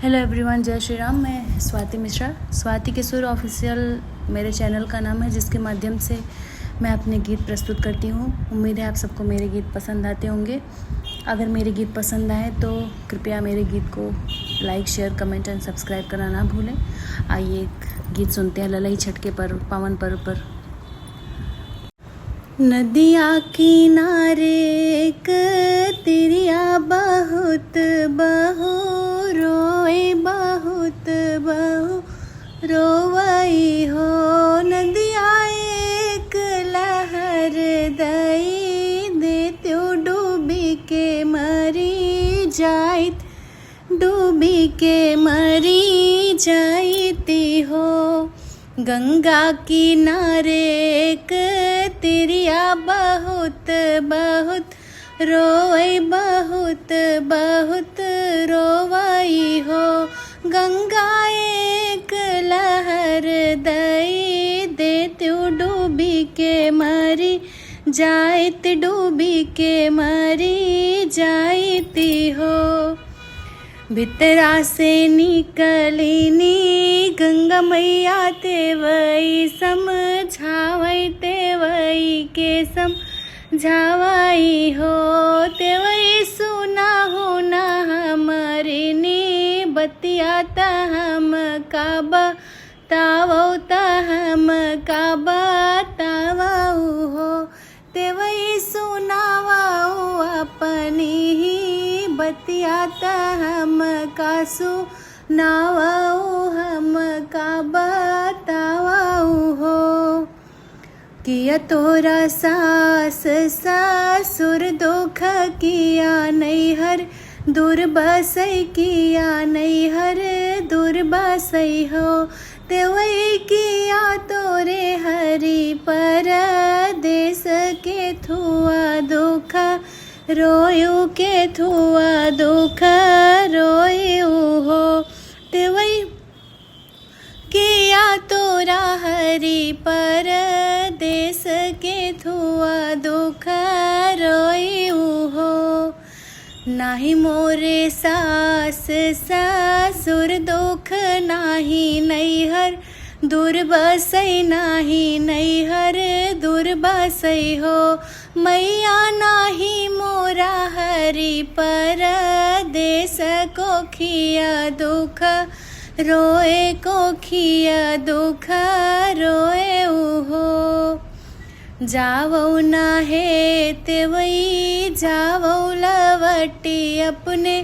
Hello everyone, जय श्री राम। मैं स्वाति मिश्रा। स्वाति के सुर ऑफिशियल मेरे चैनल का नाम है, जिसके माध्यम से मैं अपने गीत प्रस्तुत करती हूँ। उम्मीद है आप सबको मेरे गीत पसंद आते होंगे। अगर मेरे गीत पसंद आए तो कृपया मेरे गीत को लाइक, शेयर, कमेंट एंड सब्सक्राइब करना ना भूलें। आइए एक गीत सुनते हैं, ललई छठ पर्व, पावन पर्व पर। नदिया किनारे एक तिरिया बहुत बहु रोए, बहुत बहु रोवई हो। नदिया एक लहर दई देत्यो डूबी के मरी जाइत, डूबी के मरी जाइती हो। गंगा किनारे एक तिरिया बहुत बहुत रोई, बहुत बहुत रोवई हो। गंगा एक लहर दई देत्यो डूबी के मरी जाइत, डूबी के मरी जाइती हो। भितरा से निकलिनी गंगा मैया तेवई समझावई, तेवई के समझावई हो। तेवई सुना हो ना हमारी नी बतिया ता हम का बतावो, ता हम का बतावो हो। तेवई सुनावाओ अपनी ही बतिया ता हम का सुनावाओ, हम का बतावाओ हो। किया तोरा सास ससुर दुख किया नैहर दूर बसई, किया नैहर दूर बसई हो। तेवई किया तोरे हरि परदेस के थुआ दुख रोयू, के थुआ दुख रोयू हो। तेवई किया तोरा हरि परदेस के थुआ दुख रोयू हो। नाही मोरे सास ससुर दुख, नाही नैहर दूर बसई, नाही नैहर दूर बसई हो। मैया नाही मोरा हरि परदेस को खिया दुख रोए, को खिया दुख रोए हो। जावो ना है तेवई जावो लवटी अपने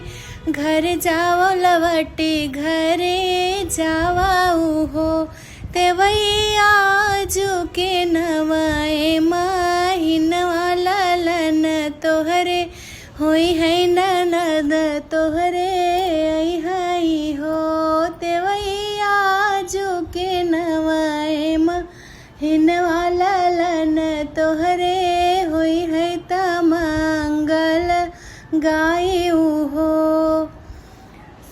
घर, जावो लवटी घरे जावाऊ हो। तेवई आजू के नवाए माहिनवा ललन तोहरे होई है, ननद तोहरे आई हई हो। तेवई आजू के नवाए माहिनवा ललन तोहरे होई है, तमंगल गायू हो।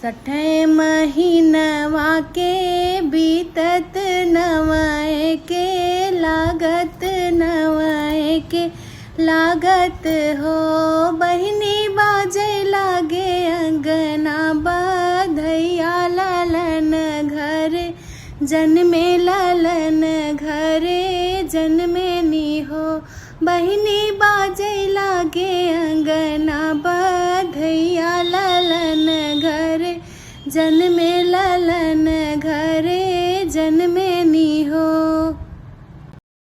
सठे महीनवा के बीतत नवाए के लागत, नवाए के लागत हो। बहिनी बाजे लागे अंगना बधैया, ललन घरे जन्मे, ललन घरे जन्मे नी हो। बहिनी बाजे लागे अंगना बधैया, ललन घरे जन्मे, ललन घरे जन्मे